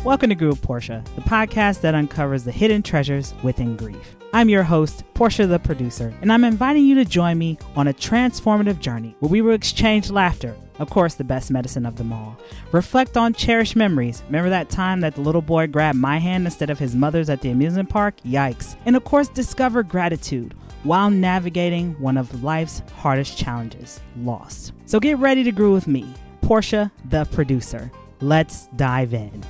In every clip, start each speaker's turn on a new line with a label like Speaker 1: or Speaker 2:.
Speaker 1: Welcome to Grew with Portia, the podcast that uncovers the hidden treasures within grief. I'm your host, Portia the producer, and I'm inviting you to join me on a transformative journey where we will exchange laughter, of course, the best medicine of them all. Reflect on cherished memories. Remember that time that the little boy grabbed my hand instead of his mother's at the amusement park? Yikes. And of course, discover gratitude while navigating one of life's hardest challenges, loss. So get ready to grow with me, Portia the producer. Let's dive in.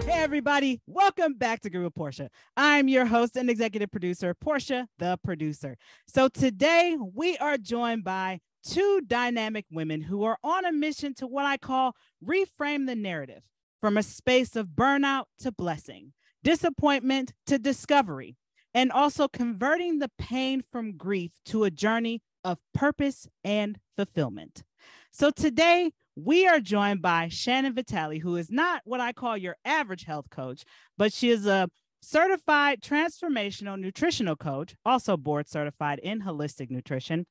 Speaker 1: Everybody, welcome back to Grow with Portia. I'm your host and executive producer, Portia the producer. So today we are joined by two dynamic women who are on a mission to what I call reframe the narrative from a space of burnout to blessing, disappointment to discovery, and also converting the pain from grief to a journey of purpose and fulfillment. So today, we are joined by Shannon Vitale, who is not what I call your average health coach, but she is a certified transformational nutritional coach, also board certified in holistic nutrition,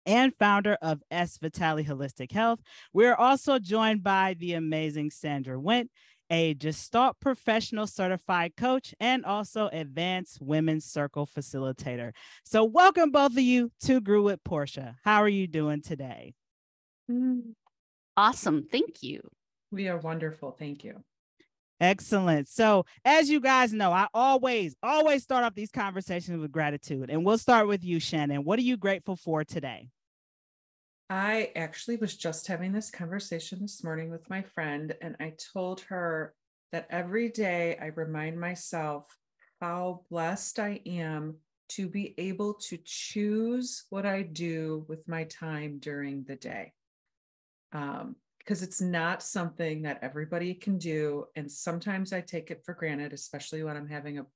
Speaker 1: and founder of S. Vitale Holistic Health. We're also joined by the amazing Sandra Wint, a Gestalt professional certified coach and also advanced women's circle facilitator. So welcome both of you to Grew with Portia. How are you doing today?
Speaker 2: Awesome. Thank you.
Speaker 3: We are wonderful. Thank you.
Speaker 1: Excellent. So as you guys know, I always start off these conversations with gratitude, and we'll start with you, Shannon. What are you grateful for today?
Speaker 3: I actually was just having this conversation this morning with my friend, and I told her that every day I remind myself how blessed I am to be able to choose what I do with my time during the day. Because it's not something that everybody can do. And sometimes I take it for granted, especially when I'm having a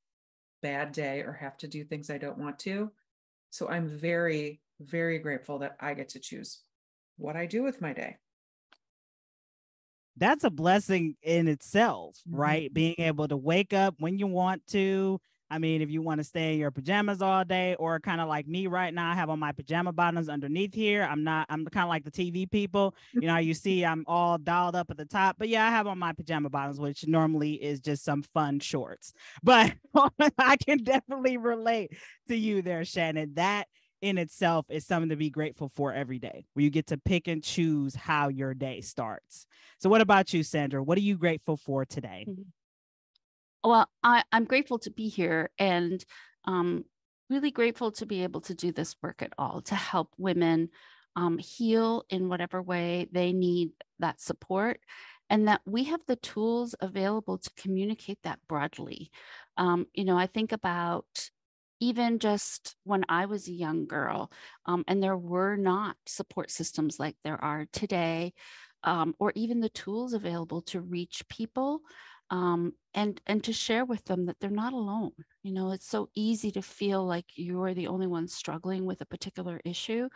Speaker 3: bad day or have to do things I don't want to. So I'm very, very grateful that I get to choose what I do with my day.
Speaker 1: That's a blessing in itself, right? Being able to wake up when you want to. I mean, if you want to stay in your pajamas all day, or kind of like me right now, I have on my pajama bottoms underneath here. I'm kind of like the TV people. You know, you see I'm all dialed up at the top, but yeah, I have on my pajama bottoms, which normally is just some fun shorts. But I can definitely relate to you there, Shannon. That in itself is something to be grateful for every day, where you get to pick and choose how your day starts. So what about you, Sandra? What are you grateful for today?
Speaker 2: Well, I'm grateful to be here and really grateful to be able to do this work at all, to help women heal in whatever way they need that support, and that we have the tools available to communicate that broadly. I think about even just when I was a young girl, and there were not support systems like there are today, or even the tools available to reach people. And to share with them that they're not alone. You know, it's so easy to feel like you're the only one struggling with a particular issue,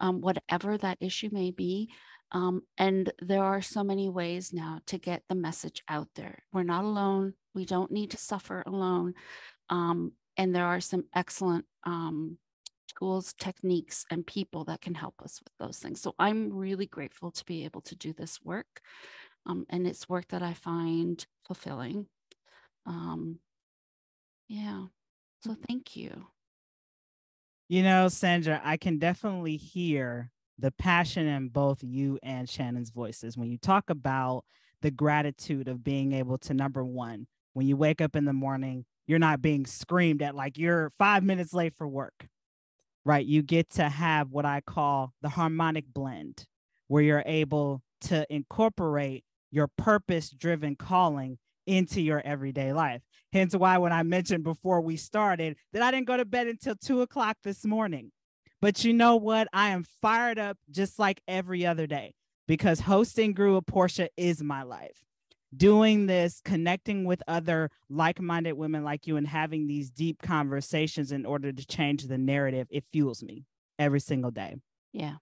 Speaker 2: whatever that issue may be. And there are so many ways now to get the message out there. We're not alone. We don't need to suffer alone. And there are some excellent tools, techniques, and people that can help us with those things. So I'm really grateful to be able to do this work. And it's work that I find fulfilling. So thank you.
Speaker 1: You know, Sandra, I can definitely hear the passion in both you and Shannon's voices when you talk about the gratitude of being able to, number one, when you wake up in the morning, you're not being screamed at like you're 5 minutes late for work, right? You get to have what I call the harmonic blend, where you're able to incorporate your purpose-driven calling into your everyday life. Hence why when I mentioned before we started that I didn't go to bed until 2:00 this morning. But you know what? I am fired up just like every other day, because hosting Grew with Portia is my life. Doing this, connecting with other like-minded women like you and having these deep conversations in order to change the narrative, it fuels me every single day.
Speaker 2: Yeah.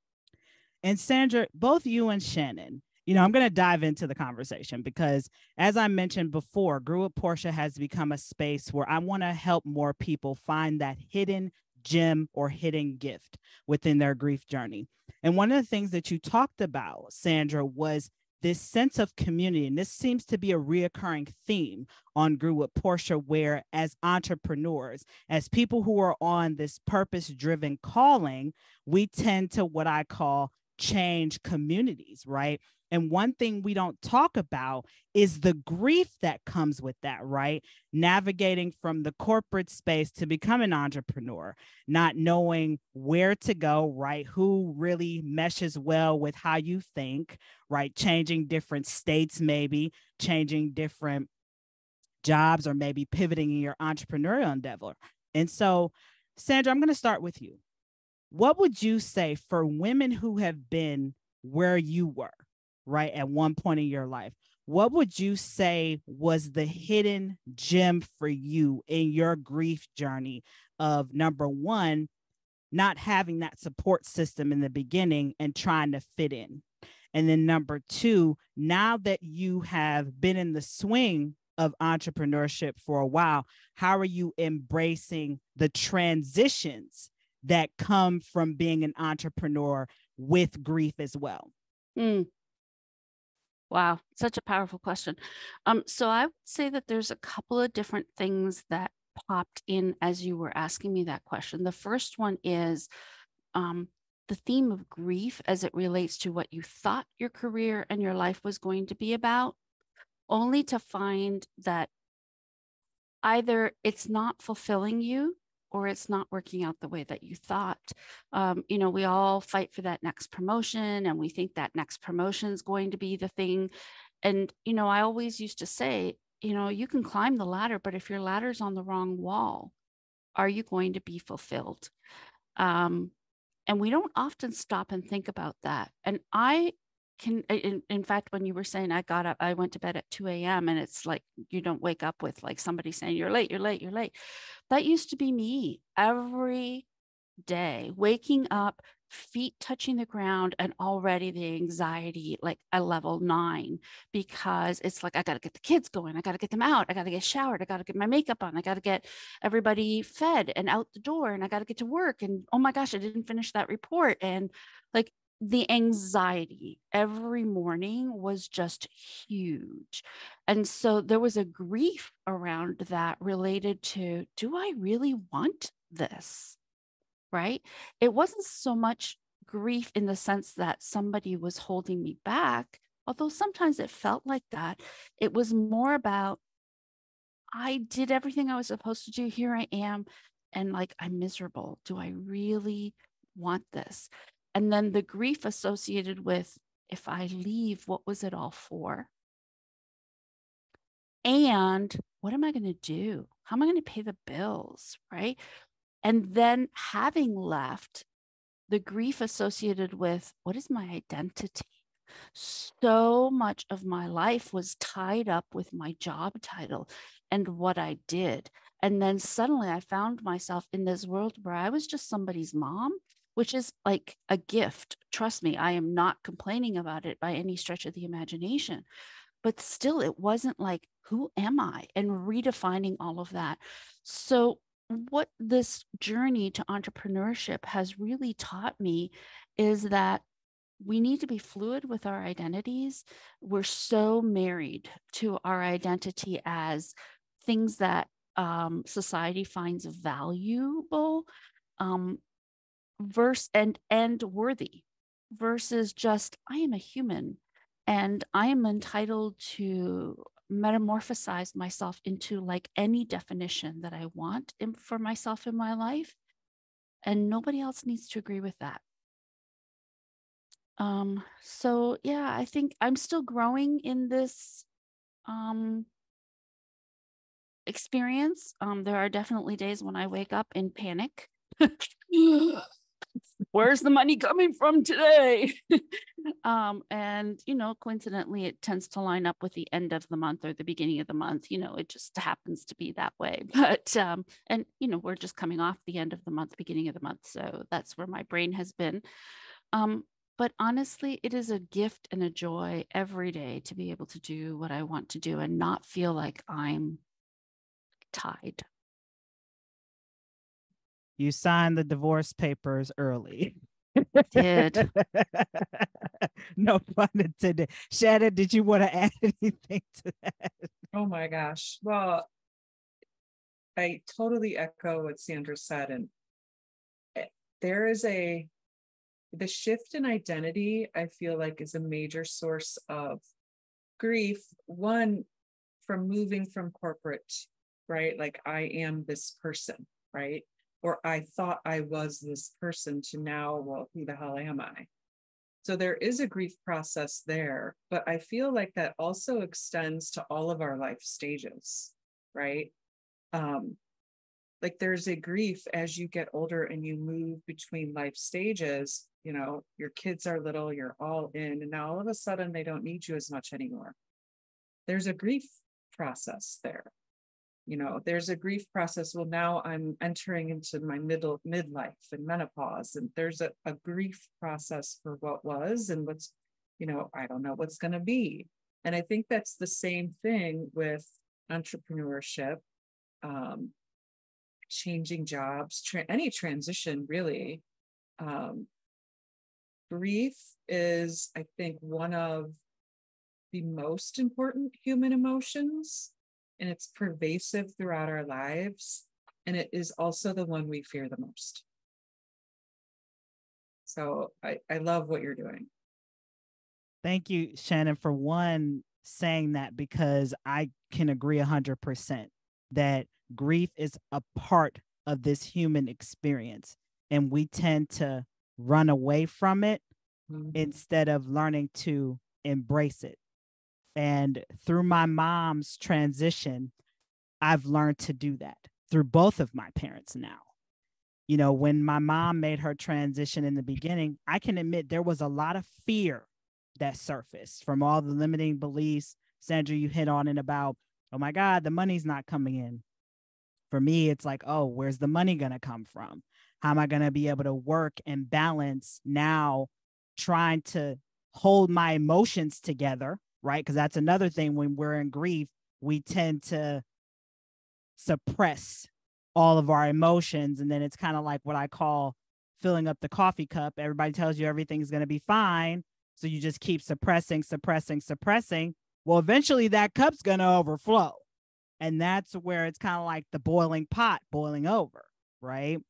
Speaker 1: And Sandra, both you and Shannon, I'm going to dive into the conversation because, as I mentioned before, Grew with Portia has become a space where I want to help more people find that hidden gem or hidden gift within their grief journey. And one of the things that you talked about, Sandra, was this sense of community. And this seems to be a reoccurring theme on Grew with Portia, where as entrepreneurs, as people who are on this purpose-driven calling, we tend to what I call change communities, right? And one thing we don't talk about is the grief that comes with that, right? Navigating from the corporate space to become an entrepreneur, not knowing where to go, right? Who really meshes well with how you think, right? Changing different states, maybe changing different jobs, or maybe pivoting in your entrepreneurial endeavor. And so, Sandra, I'm going to start with you. What would you say for women who have been where you were, right, at one point in your life? What would you say was the hidden gem for you in your grief journey of, number one, not having that support system in the beginning and trying to fit in? And then number two, now that you have been in the swing of entrepreneurship for a while, how are you embracing the transitions that come from being an entrepreneur with grief as well?
Speaker 2: Wow, such a powerful question. So I would say that there's a couple of different things that popped in as you were asking me that question. The first one is the theme of grief as it relates to what you thought your career and your life was going to be about, only to find that either it's not fulfilling you or it's not working out the way that you thought. We all fight for that next promotion, and we think that next promotion is going to be the thing. And, I always used to say, you can climb the ladder, but if your ladder's on the wrong wall, are you going to be fulfilled? And we don't often stop and think about that. And in fact, when you were saying I got up, I went to bed at 2 a.m. and it's like, you don't wake up with like somebody saying, you're late, you're late, you're late. That used to be me every day, waking up, feet touching the ground, and already the anxiety, like a level 9, because it's like, I got to get the kids going. I got to get them out. I got to get showered. I got to get my makeup on. I got to get everybody fed and out the door, and I got to get to work. And oh my gosh, I didn't finish that report. And like, the anxiety every morning was just huge. And so there was a grief around that related to, do I really want this? Right? It wasn't so much grief in the sense that somebody was holding me back, although sometimes it felt like that. It was more about, I did everything I was supposed to do. Here I am. And like, I'm miserable. Do I really want this? And then the grief associated with, if I leave, what was it all for? And what am I going to do? How am I going to pay the bills? Right? And then having left, the grief associated with, what is my identity? So much of my life was tied up with my job title and what I did. And then suddenly I found myself in this world where I was just somebody's mom, which is like a gift. Trust me, I am not complaining about it by any stretch of the imagination. But still, it wasn't like, who am I? And redefining all of that. So what this journey to entrepreneurship has really taught me is that we need to be fluid with our identities. We're so married to our identity as things that society finds valuable, and worthy, versus just, I am a human and I am entitled to metamorphosize myself into like any definition that I want for myself in my life. And nobody else needs to agree with that. So yeah, I think I'm still growing in this experience. There are definitely days when I wake up in panic. Where's the money coming from today? And, coincidentally, it tends to line up with the end of the month or the beginning of the month. It just happens to be that way. But, and, we're just coming off the end of the month, beginning of the month. So that's where my brain has been. But honestly, it is a gift and a joy every day to be able to do what I want to do and not feel like I'm tied.
Speaker 1: You signed the divorce papers early.
Speaker 2: Did.
Speaker 1: No pun intended. Shannon, did you want to add anything to that?
Speaker 3: Oh my gosh. Well, I totally echo what Sandra said. And there is the shift in identity, I feel like, is a major source of grief. One, from moving from corporate, right? Like, I am this person, right? Or I thought I was this person, to now, well, who the hell am I? So there is a grief process there, but I feel like that also extends to all of our life stages, right? Like, there's a grief as you get older and you move between life stages. Your kids are little, you're all in, and now all of a sudden they don't need you as much anymore. There's a grief process there. There's a grief process. Well, now I'm entering into my midlife and menopause, and there's a grief process for what was and what's, I don't know what's going to be. And I think that's the same thing with entrepreneurship, changing jobs, any transition, really. Grief is, I think, one of the most important human emotions, and it's pervasive throughout our lives, and it is also the one we fear the most. So I love what you're doing.
Speaker 1: Thank you, Shannon, for saying that, because I can agree 100% that grief is a part of this human experience, and we tend to run away from it instead of learning to embrace it. And through my mom's transition, I've learned to do that through both of my parents now. When my mom made her transition in the beginning, I can admit there was a lot of fear that surfaced from all the limiting beliefs, Sandra, you hit on it about, oh my God, the money's not coming in. For me, it's like, oh, where's the money going to come from? How am I going to be able to work and balance now, trying to hold my emotions together, right? Because that's another thing. When we're in grief, we tend to suppress all of our emotions. And then it's kind of like what I call filling up the coffee cup. Everybody tells you everything's going to be fine. So you just keep suppressing. Well, eventually that cup's going to overflow. And that's where it's kind of like the boiling pot boiling over, right?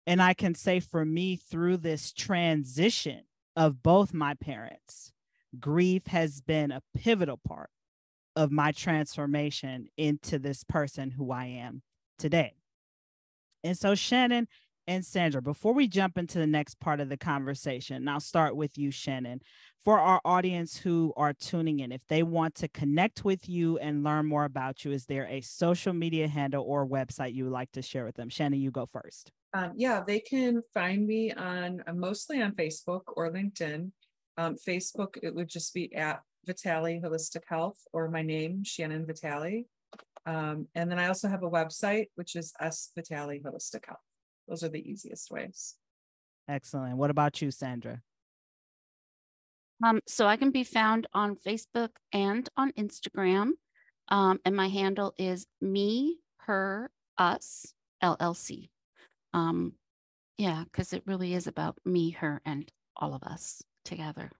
Speaker 1: And I can say for me, through this transition of both my parents, grief has been a pivotal part of my transformation into this person who I am today. And so, Shannon and Sandra, before we jump into the next part of the conversation, and I'll start with you, Shannon, for our audience who are tuning in, if they want to connect with you and learn more about you, is there a social media handle or website you would like to share with them? Shannon, you go first.
Speaker 3: Yeah, they can find me mostly on Facebook or LinkedIn. Facebook, it would just be at Vitale Holistic Health, or my name, Shannon Vitale. And then I also have a website, which is S Vitale Holistic Health. Those are the easiest ways.
Speaker 1: Excellent. What about you, Sandra?
Speaker 2: So I can be found on Facebook and on Instagram. And my handle is me, her, us, LLC. Yeah, because it really is about me, her, and all of us together.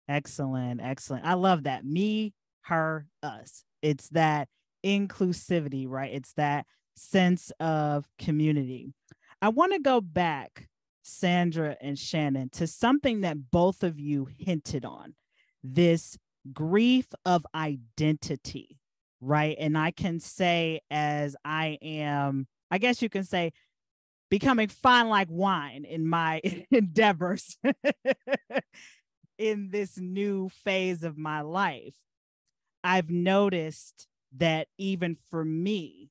Speaker 1: Excellent. I love that. Me, her, us. It's that inclusivity, right? It's that sense of community. I want to go back, Sandra and Shannon, to something that both of you hinted on, this grief of identity, right? And I can say, as I am, I guess you can say, becoming fine like wine in my endeavors in this new phase of my life, I've noticed that even for me,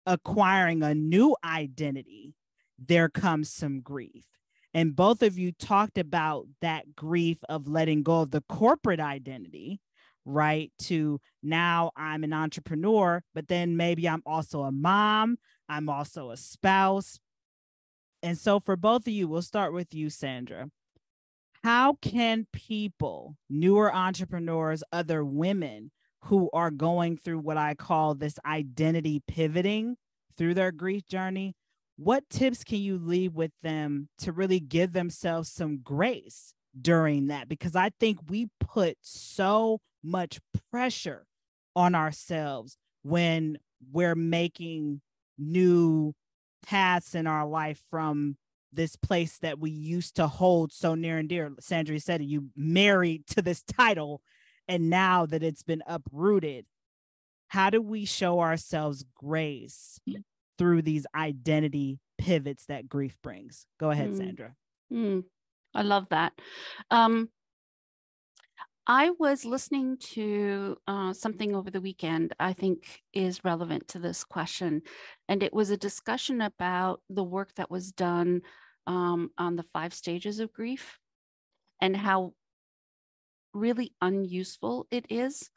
Speaker 1: acquiring a new identity, there comes some grief. And both of you talked about that grief of letting go of the corporate identity, right? To now I'm an entrepreneur, but then maybe I'm also a mom, I'm also a spouse. And so for both of you, we'll start with you, Sandra. How can people, newer entrepreneurs, other women who are going through what I call this identity pivoting through their grief journey, what tips can you leave with them to really give themselves some grace during that? Because I think we put so much pressure on ourselves when we're making new paths in our life from this place that we used to hold so near and dear. Sandra said you married to this title, and now that it's been uprooted, how do we show ourselves grace through these identity pivots that grief brings? Go ahead, Sandra.
Speaker 2: I love that. I was listening to something over the weekend I think is relevant to this question. And it was a discussion about the work that was done on the 5 stages of grief and how really unuseful it is.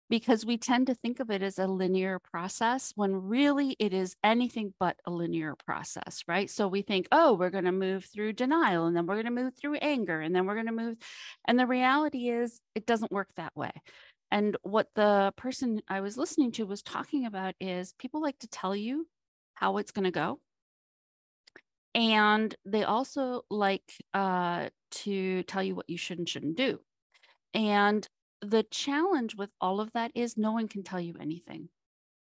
Speaker 2: Because we tend to think of it as a linear process when really it is anything but a linear process, right? So we think, oh, we're going to move through denial, and then we're going to move through anger, and then we're going to move. And the reality is it doesn't work that way. And what the person I was listening to was talking about is people like to tell you how it's going to go. And they also like to tell you what you should and shouldn't do. And the challenge with all of that is no one can tell you anything,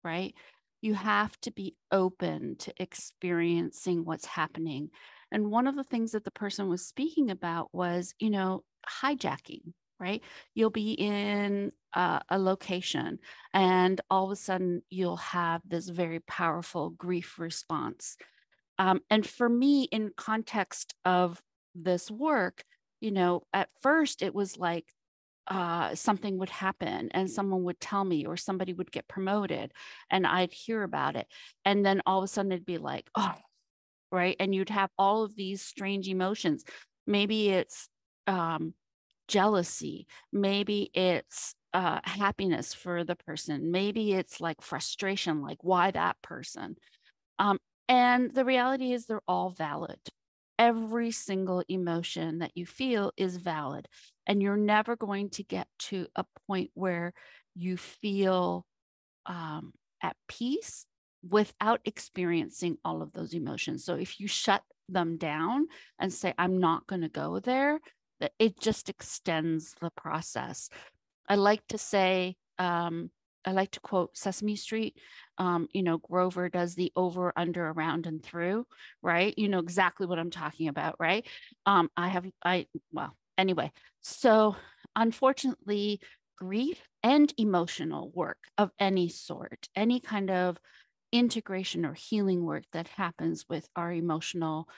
Speaker 2: right? You have to be open to experiencing what's happening. And one of the things that the person was speaking about was, hijacking, right? You'll be in a location and all of a sudden you'll have this very powerful grief response. And for me, in context of this work, at first it was like, something would happen and someone would tell me, or somebody would get promoted and I'd hear about it. And then all of a sudden it'd be like, oh, right. And you'd have all of these strange emotions. Maybe it's jealousy. Maybe it's happiness for the person. Maybe it's like frustration, like why that person? And the reality is they're all valid. Every single emotion that you feel is valid. And you're never going to get to a point where you feel at peace without experiencing all of those emotions. So if you shut them down and say, I'm not going to go there, that it just extends the process. I like to say, I like to quote Sesame Street. Grover does the over, under, around, and through, right? You know exactly what I'm talking about, right? Anyway, so unfortunately, grief and emotional work of any sort, any kind of integration or healing work that happens with our emotional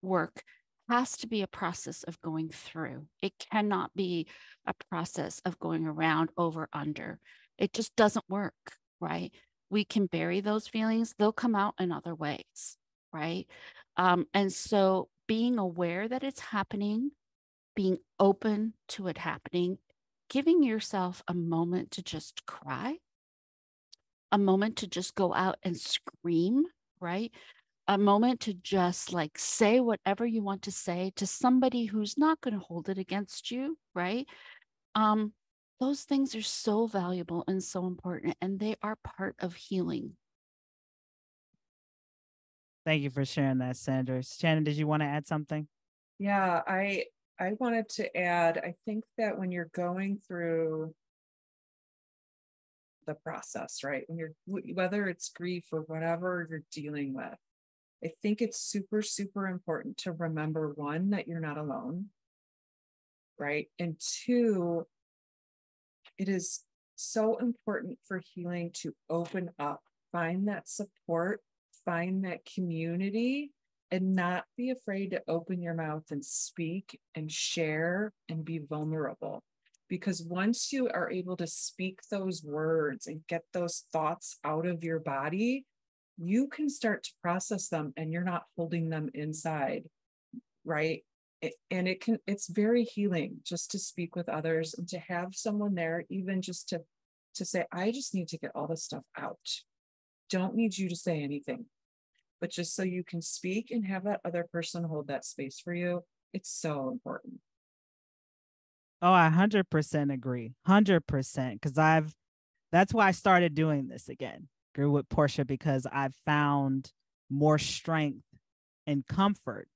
Speaker 2: work has to be a process of going through. It cannot be a process of going around, over, under. It just doesn't work, right? We can bury those feelings. They'll come out in other ways, right? And so being aware that it's happening, being open to it happening, giving yourself a moment to just cry, a moment to just go out and scream, right? A moment to just like say whatever you want to say to somebody who's not going to hold it against you, right? Those things are so valuable and so important, and they are part of healing.
Speaker 1: Thank you for sharing that, Sandra. Shannon, did you want to add something?
Speaker 3: Yeah, I wanted to add, I think that when you're going through the process, right? Whether it's grief or whatever you're dealing with, I think it's super, super important to remember, one, that you're not alone, right? And two, it is so important for healing to open up, find that support, find that community, and not be afraid to open your mouth and speak and share and be vulnerable. Because once you are able to speak those words and get those thoughts out of your body, you can start to process them and you're not holding them inside, right? It's very healing just to speak with others and to have someone there, even just to say, I just need to get all this stuff out. Don't need you to say anything, but just so you can speak and have that other person hold that space for you. It's so important.
Speaker 1: Oh, I 100% agree. 100%. Because that's why I started doing this again. Grew with Portia, because I've found more strength and comfort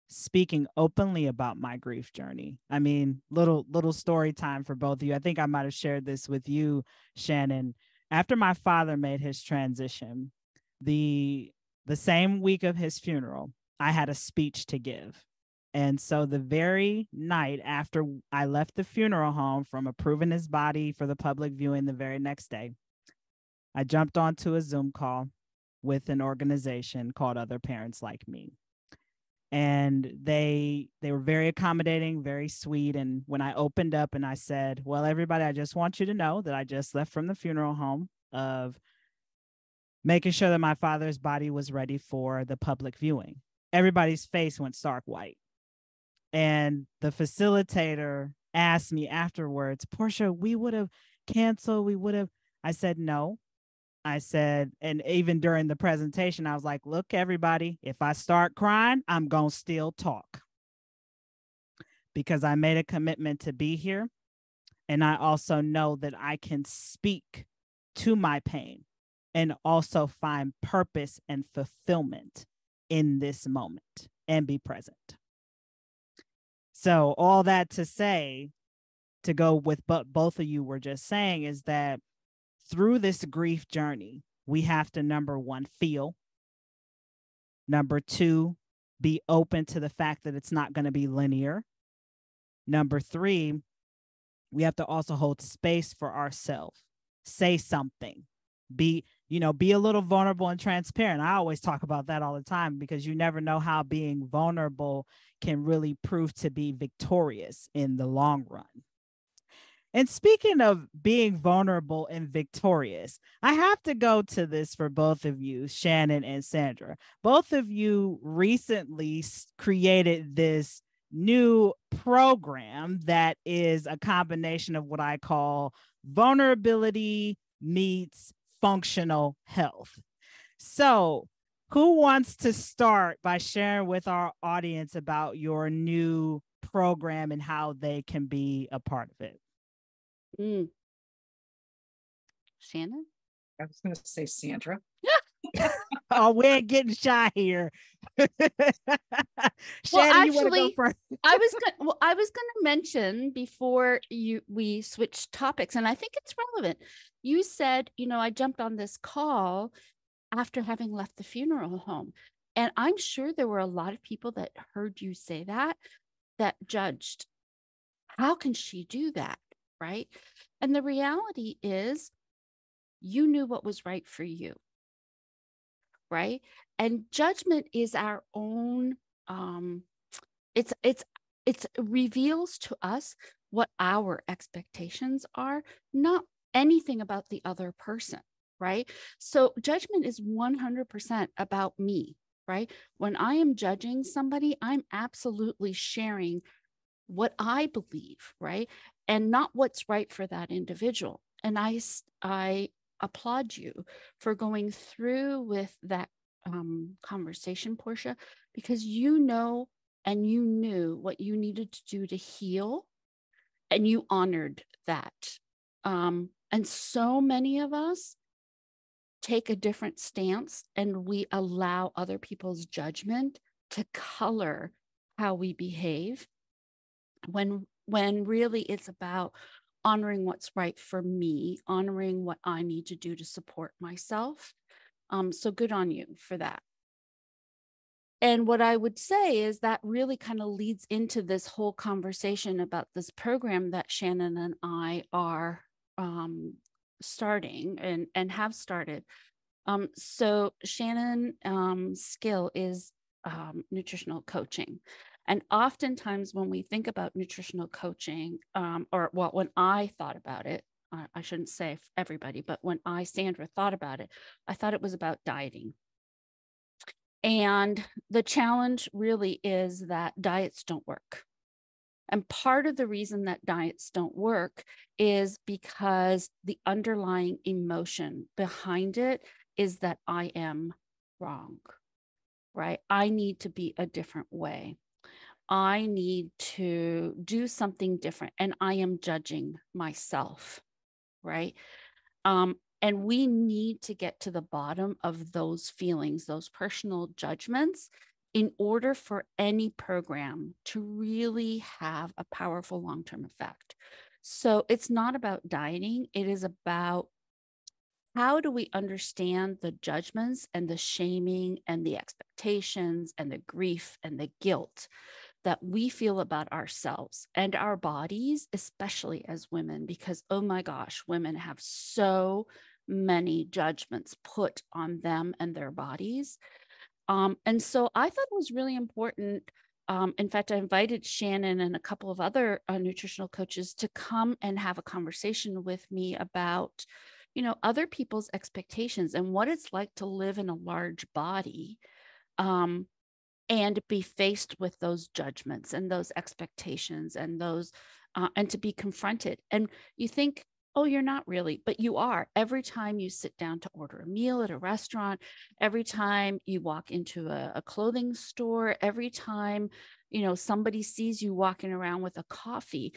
Speaker 1: speaking openly about my grief journey. I mean, little story time for both of you. I think I might have shared this with you, Shannon. After my father made his transition, the same week of his funeral, I had a speech to give. And so the very night after I left the funeral home from approving his body for the public viewing the very next day, I jumped onto a Zoom call with an organization called Other Parents Like Me. And they were very accommodating, very sweet. And when I opened up and I said, well, everybody, I just want you to know that I just left from the funeral home of making sure that my father's body was ready for the public viewing. Everybody's face went stark white. And the facilitator asked me afterwards, Portia, we would have canceled. I said, no. I said, and even during the presentation, I was like, look, everybody, if I start crying, I'm going to still talk because I made a commitment to be here. And I also know that I can speak to my pain and also find purpose and fulfillment in this moment and be present. So all that to say, to go with what both of you were just saying, is that through this grief journey, we have to, number one, feel. Number two, be open to the fact that it's not going to be linear. Number three, we have to also hold space for ourselves. Say something. Be a little vulnerable and transparent. I always talk about that all the time because you never know how being vulnerable can really prove to be victorious in the long run. And speaking of being vulnerable and victorious, I have to go to this for both of you, Shannon and Sandra. Both of you recently created this new program that is a combination of what I call vulnerability meets functional health. So, who wants to start by sharing with our audience about your new program and how they can be a part of it?
Speaker 2: Shannon?
Speaker 3: I was going to say Sandra.
Speaker 1: Oh, we're getting shy here. Shannon, you want to go first?
Speaker 2: I was going to mention before we switched topics, and I think it's relevant. You said, I jumped on this call after having left the funeral home, and I'm sure there were a lot of people that heard you say that judged. How can she do that? Right? And the reality is you knew what was right for you. Right? And judgment is our own, it reveals to us what our expectations are, not anything about the other person, right? So judgment is 100% about me, right? When I am judging somebody, I'm absolutely sharing what I believe, right? And not what's right for that individual. And I applaud you for going through with that conversation, Portia, because you know and you knew what you needed to do to heal, and you honored that. And so many of us take a different stance, and we allow other people's judgment to color how we behave, when really it's about honoring what's right for me, honoring what I need to do to support myself. So good on you for that. And what I would say is that really kind of leads into this whole conversation about this program that Shannon and I are starting and have started. So Shannon's skill is nutritional coaching. And oftentimes when we think about nutritional coaching, when I thought about it, I shouldn't say everybody, but when Sandra, thought about it, I thought it was about dieting. And the challenge really is that diets don't work. And part of the reason that diets don't work is because the underlying emotion behind it is that I am wrong, right? I need to be a different way. I need to do something different, and I am judging myself, right? And we need to get to the bottom of those feelings, those personal judgments, in order for any program to really have a powerful long-term effect. So it's not about dieting. It is about, how do we understand the judgments and the shaming and the expectations and the grief and the guilt that we feel about ourselves and our bodies, especially as women, because, oh my gosh, women have so many judgments put on them and their bodies. And so I thought it was really important. In fact, I invited Shannon and a couple of other nutritional coaches to come and have a conversation with me about, other people's expectations and what it's like to live in a large body, and be faced with those judgments and those expectations and those, and to be confronted. And you think, oh, you're not really, but you are. Every time you sit down to order a meal at a restaurant, every time you walk into a clothing store, every time, somebody sees you walking around with a coffee,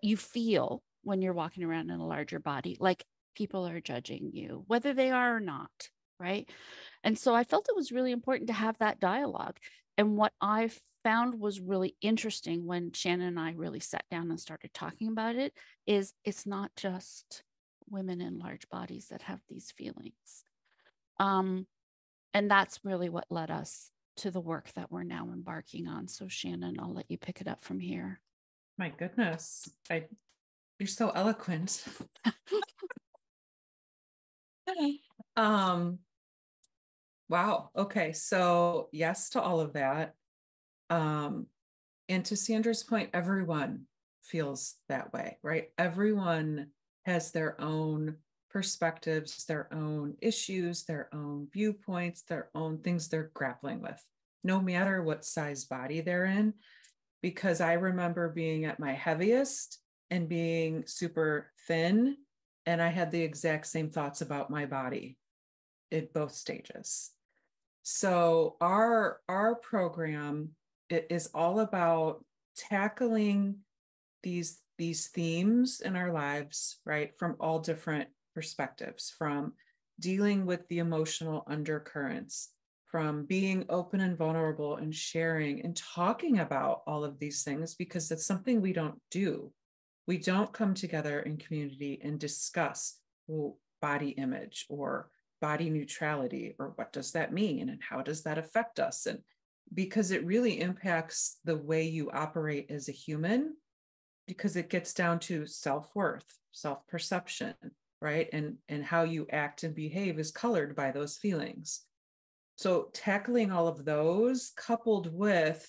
Speaker 2: you feel, when you're walking around in a larger body, like people are judging you, whether they are or not, right? And so I felt it was really important to have that dialogue. And what I found was really interesting when Shannon and I really sat down and started talking about it is, it's not just women in large bodies that have these feelings. And that's really what led us to the work that we're now embarking on. So Shannon, I'll let you pick it up from here.
Speaker 3: My goodness. You're so eloquent. Wow. Okay. So yes to all of that. And to Sandra's point, everyone feels that way, right? Everyone has their own perspectives, their own issues, their own viewpoints, their own things they're grappling with, no matter what size body they're in. Because I remember being at my heaviest and being super thin, and I had the exact same thoughts about my body at both stages. So our program is all about tackling these themes in our lives, right, from all different perspectives, from dealing with the emotional undercurrents, from being open and vulnerable and sharing and talking about all of these things, because that's something we don't do. We don't come together in community and discuss body image or body neutrality, or what does that mean and how does that affect us? And because it really impacts the way you operate as a human, because it gets down to self-worth, self-perception, right? And how you act and behave is colored by those feelings. So tackling all of those, coupled with,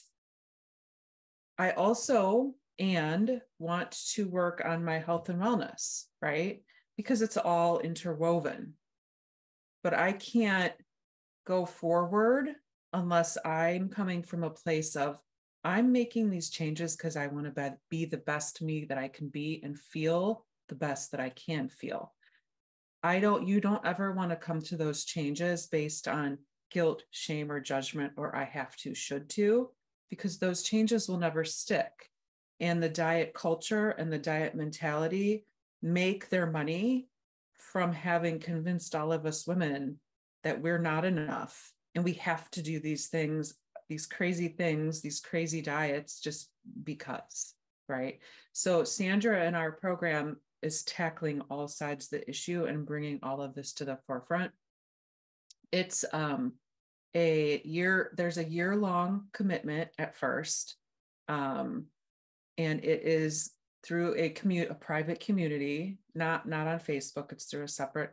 Speaker 3: I also want to work on my health and wellness, right? Because it's all interwoven. But I can't go forward unless I'm coming from a place of, I'm making these changes because I want to be the best me that I can be and feel the best that I can feel. You don't ever want to come to those changes based on guilt, shame, or judgment, or I have to, should to, because those changes will never stick. And the diet culture and the diet mentality make their money from having convinced all of us women that we're not enough and we have to do these things, these crazy diets just because, right? So Sandra in our program is tackling all sides of the issue and bringing all of this to the forefront. It's there's a year-long commitment at first. And it is through a private community, not on Facebook. It's through a separate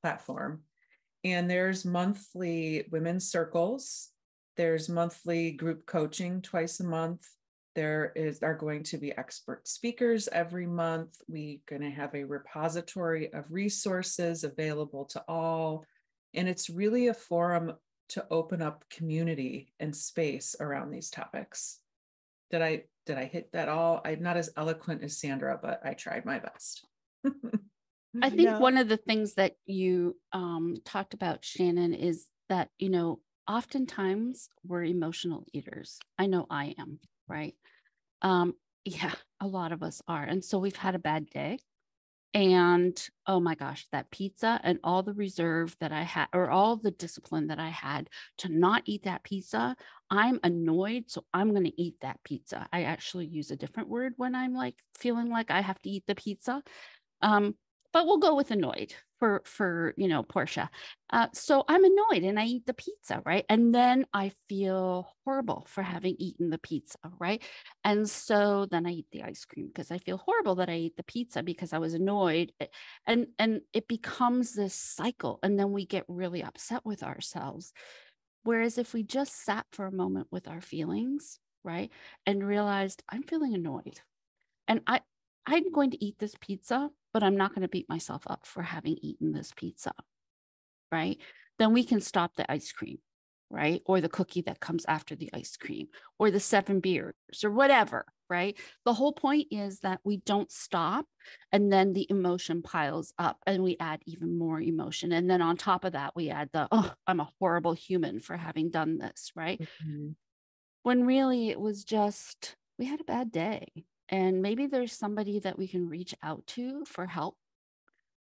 Speaker 3: platform. And there's monthly women's circles. There's monthly group coaching twice a month. There are going to be expert speakers every month. We're going to have a repository of resources available to all. And it's really a forum to open up community and space around these topics. Did I hit that all? I'm not as eloquent as Sandra, but I tried my best.
Speaker 2: I think one of the things that you talked about, Shannon, is that, oftentimes we're emotional eaters. I know I am, right? Yeah, a lot of us are. And so we've had a bad day And oh my gosh, that pizza and all the reserve that I had, or all the discipline that I had to not eat that pizza. I'm annoyed, so I'm going to eat that pizza. I actually use a different word when I'm like feeling like I have to eat the pizza. But we'll go with annoyed for Portia. So I'm annoyed and I eat the pizza, right? And then I feel horrible for having eaten the pizza, right? And so then I eat the ice cream because I feel horrible that I ate the pizza because I was annoyed. And it becomes this cycle. And then we get really upset with ourselves. Whereas if we just sat for a moment with our feelings, right, and realized I'm feeling annoyed and I'm going to eat this pizza, but I'm not going to beat myself up for having eaten this pizza, right? Then we can stop the ice cream, right? Or the cookie that comes after the ice cream, or the 7 beers, or whatever, right? The whole point is that we don't stop, and then the emotion piles up and we add even more emotion. And then on top of that, we add oh, I'm a horrible human for having done this, right?
Speaker 3: Mm-hmm.
Speaker 2: When really it was just, we had a bad day. And maybe there's somebody that we can reach out to for help.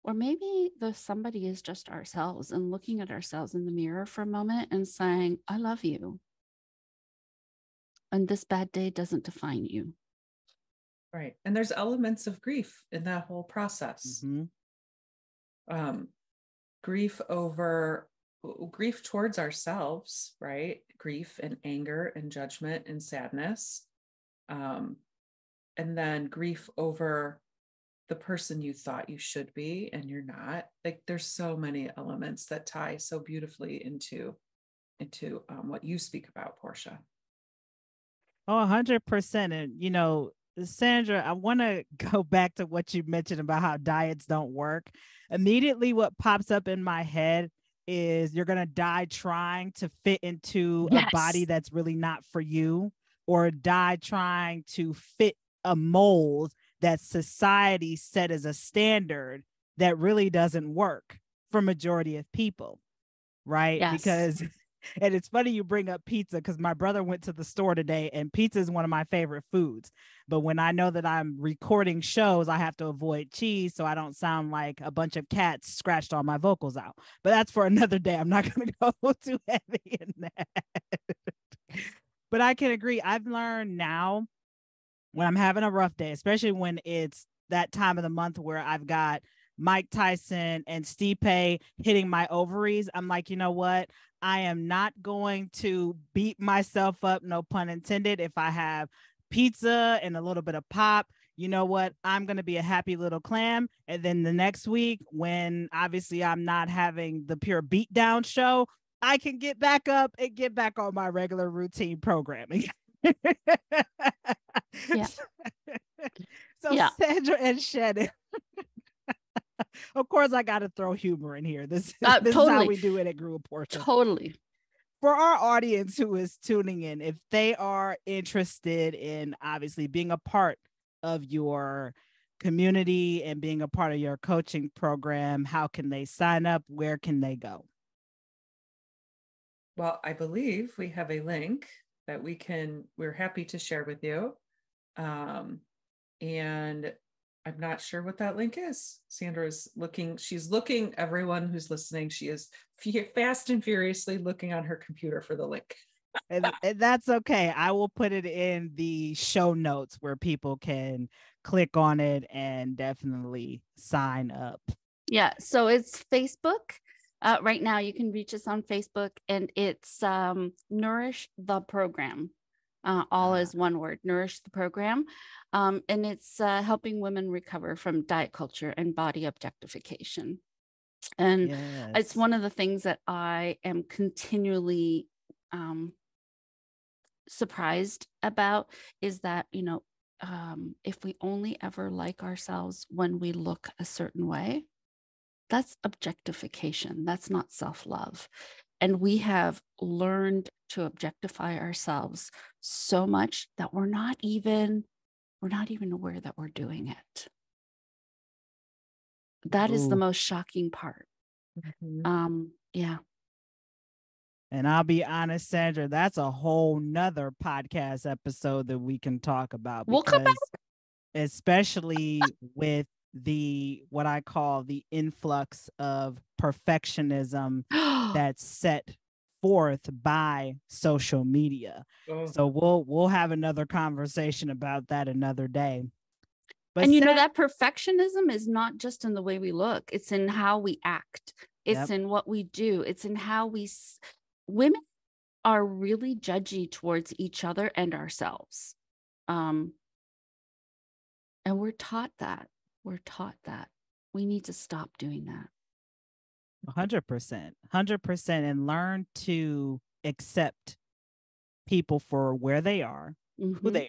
Speaker 2: Or maybe the somebody is just ourselves, and looking at ourselves in the mirror for a moment and saying, I love you. And this bad day doesn't define you.
Speaker 3: Right. And there's elements of grief in that whole process.
Speaker 1: Mm-hmm.
Speaker 3: Grief towards ourselves, right? Grief and anger and judgment and sadness. And then grief over the person you thought you should be and you're not. Like there's so many elements that tie so beautifully into what you speak about, Portia.
Speaker 1: Oh, 100%. And, Sandra, I want to go back to what you mentioned about how diets don't work. Immediately, what pops up in my head is you're going to die trying to fit into a body that's really not for you, or die trying to fit a mold that society set as a standard that really doesn't work for majority of people, right?
Speaker 2: Yes.
Speaker 1: Because, and it's funny you bring up pizza, because my brother went to the store today and pizza is one of my favorite foods. But when I know that I'm recording shows, I have to avoid cheese so I don't sound like a bunch of cats scratched all my vocals out. But that's for another day. I'm not going to go too heavy in that. But I can agree. I've learned now, when I'm having a rough day, especially when it's that time of the month where I've got Mike Tyson and Stipe hitting my ovaries, I'm like, you know what? I am not going to beat myself up, no pun intended. If I have pizza and a little bit of pop, you know what? I'm going to be a happy little clam. And then the next week, when obviously I'm not having the pure beatdown show, I can get back up and get back on my regular routine programming.
Speaker 2: Yeah.
Speaker 1: So yeah. Sandra and Shannon. Of course, I got to throw humor in here. This
Speaker 2: totally.
Speaker 1: is how we do it at Group Portia.
Speaker 2: Totally.
Speaker 1: For our audience who is tuning in, if they are interested in obviously being a part of your community and being a part of your coaching program, how can they sign up? Where can they go?
Speaker 3: Well, I believe we have a link that we're happy to share with you. And I'm not sure what that link is. Sandra's she's looking, everyone who's listening, she is fast and furiously looking on her computer for the link.
Speaker 1: and that's okay. I will put it in the show notes where people can click on it and definitely sign up.
Speaker 2: Yeah. So it's Facebook. Right now you can reach us on Facebook, and it's Nourish the Program. All is one word, Nourish the Program. And it's helping women recover from diet culture and body objectification. And it's one of the things that I am continually surprised about, is that, if we only ever like ourselves when we look a certain way, that's objectification. That's not self-love. And we have learned to objectify ourselves so much that we're not even aware that we're doing it. That is the most shocking part.
Speaker 3: Mm-hmm.
Speaker 2: Yeah.
Speaker 1: And I'll be honest, Sandra, that's a whole nother podcast episode that we can talk about.
Speaker 2: We'll come back.
Speaker 1: Especially with what I call the influx of perfectionism that's set forth by social media.
Speaker 3: Oh.
Speaker 1: So we'll have another conversation about that another day. But
Speaker 2: and you know, that perfectionism is not just in the way we look, it's in how we act. It's in what we do. It's in how women are really judgy towards each other and ourselves. And we're taught that. We need to stop doing that.
Speaker 1: 100%, 100%, and learn to accept people for where they are, who they are.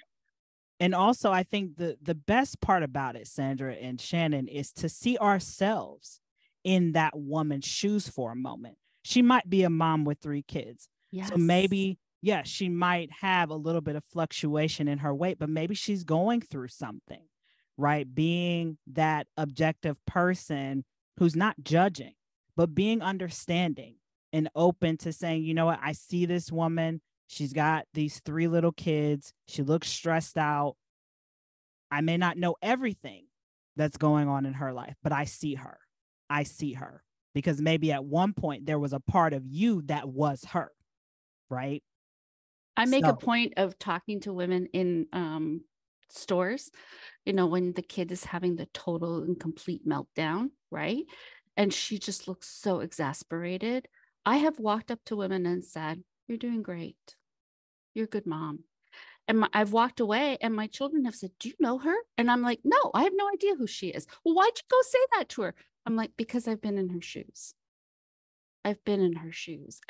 Speaker 1: And also, I think the best part about it, Sandra and Shannon, is to see ourselves in that woman's shoes for a moment. She might be a mom with 3 kids.
Speaker 2: Yes.
Speaker 1: So maybe, she might have a little bit of fluctuation in her weight, but maybe she's going through something, right? Being that objective person who's not judging, but being understanding and open to saying, you know what, I see this woman. She's got these 3 little kids. She looks stressed out. I may not know everything that's going on in her life, but I see her. Because maybe at one point there was a part of you that was her, right?
Speaker 2: I make a point of talking to women in stores, you know, when the kid is having the total and complete meltdown, right? And she just looks so exasperated. I have walked up to women and said, "You're doing great. You're a good mom." And I've walked away and my children have said, "Do you know her?" And I'm like, "No, I have no idea who she is." "Well, why'd you go say that to her?" I'm like, "Because I've been in her shoes.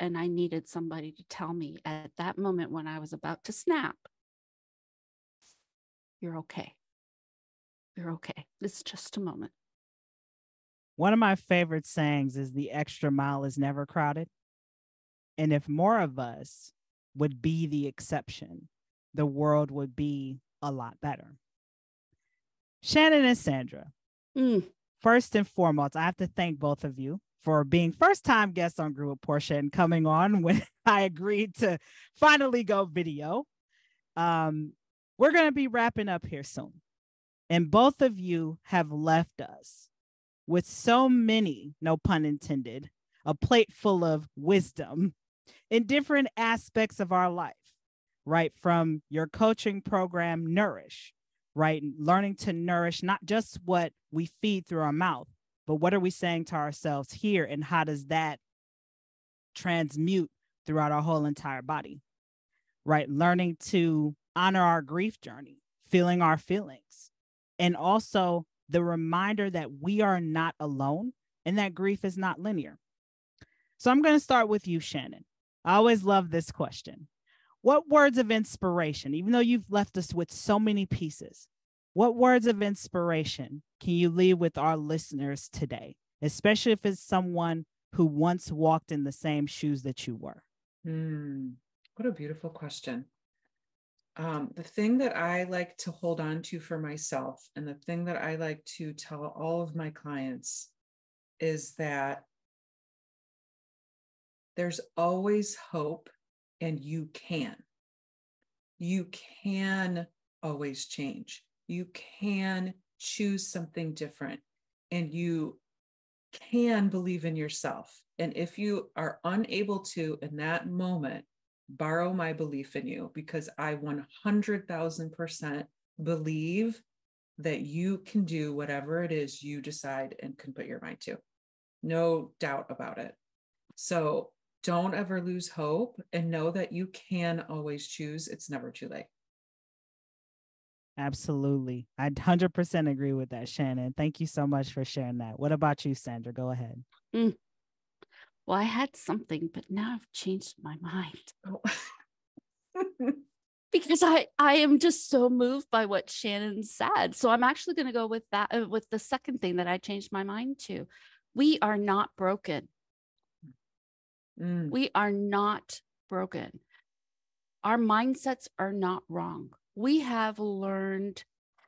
Speaker 2: And I needed somebody to tell me at that moment when I was about to snap, you're okay. You're okay. It's just a moment."
Speaker 1: One of my favorite sayings is the extra mile is never crowded. And if more of us would be the exception, the world would be a lot better. Shannon and Sandra, first and foremost, I have to thank both of you for being first-time guests on Grew with Portia and coming on when I agreed to finally go video. We're going to be wrapping up here soon. And both of you have left us with so many, no pun intended, a plate full of wisdom in different aspects of our life, right? From your coaching program, Nourish, right? Learning to nourish not just what we feed through our mouth, but what are we saying to ourselves here, and how does that transmute throughout our whole entire body, right? Learning to honor our grief journey, feeling our feelings, and also the reminder that we are not alone and that grief is not linear. So I'm going to start with you, Shannon. I always love this question. What words of inspiration, even though you've left us with so many pieces, what words of inspiration can you leave with our listeners today, especially if it's someone who once walked in the same shoes that you were?
Speaker 3: What a beautiful question. The thing that I like to hold on to for myself, and the thing that I like to tell all of my clients, is that there's always hope, and you can always change. You can choose something different, and you can believe in yourself. And if you are unable to, in that moment, borrow my belief in you, because I 100,000% believe that you can do whatever it is you decide and can put your mind to. No doubt about it. So don't ever lose hope, and know that you can always choose. It's never too late.
Speaker 1: Absolutely. I 100% agree with that, Shannon. Thank you so much for sharing that. What about you, Sandra? Go ahead.
Speaker 2: Well, I had something, but now I've changed my mind.
Speaker 3: Oh.
Speaker 2: Because I am just so moved by what Shannon said. So I'm actually going to go with that, with the second thing that I changed my mind to. We are not broken. We are not broken. Our mindsets are not wrong. We have learned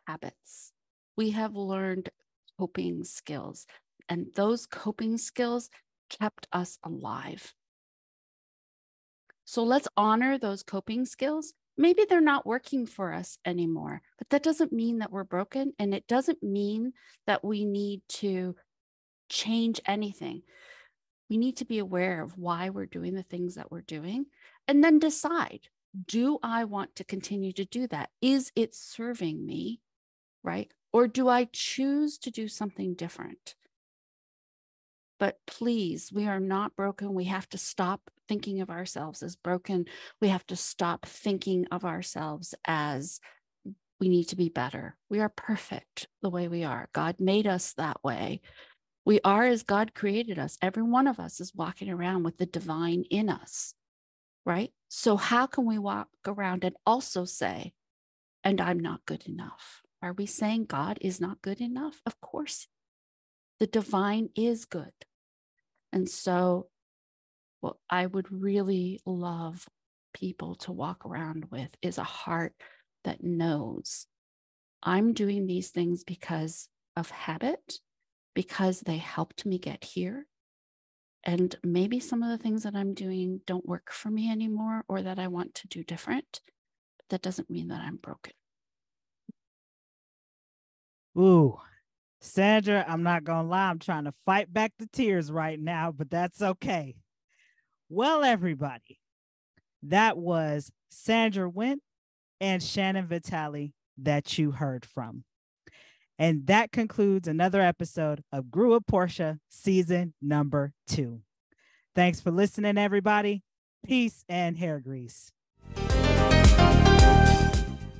Speaker 2: habits. We have learned coping skills, and those coping skills kept us alive. So let's honor those coping skills maybe they're not working for us anymore, but that doesn't mean that we're broken. And it doesn't mean that we need to change anything. We need to be aware of why we're doing the things that we're doing and then decide, do I want to continue to do that? Is it serving me, right? Or do I choose to do something different? But please, we are not broken. We have to stop thinking of ourselves as broken. We have to stop thinking of ourselves as we need to be better. We are perfect the way we are. God made us that way. We are as God created us. Every one of us is walking around with the divine in us, right? So how can we walk around and also say, and I'm not good enough? Are we saying God is not good enough? Of course, the divine is good. And so what I would really love people to walk around with is a heart that knows I'm doing these things because of habit, because they helped me get here. And maybe some of the things that I'm doing don't work for me anymore, or that I want to do different. But that doesn't mean that I'm broken.
Speaker 1: Ooh, Sandra, I'm not going to lie. I'm trying to fight back the tears right now, but that's okay. Well, everybody, that was Sandra Wint and Shannon Vitale that you heard from. And that concludes another episode of Grew with Portia, season number 2. Thanks for listening, everybody. Peace and hair grease.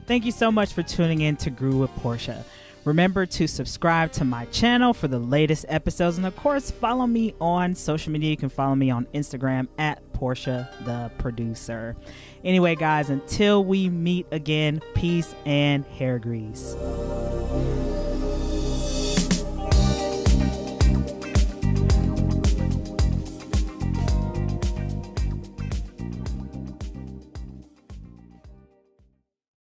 Speaker 1: Thank you so much for tuning in to Grew with Portia. Remember to subscribe to my channel for the latest episodes. And of course, follow me on social media. You can follow me on Instagram at Portia the Producer. Anyway, guys, until we meet again, peace and hair grease.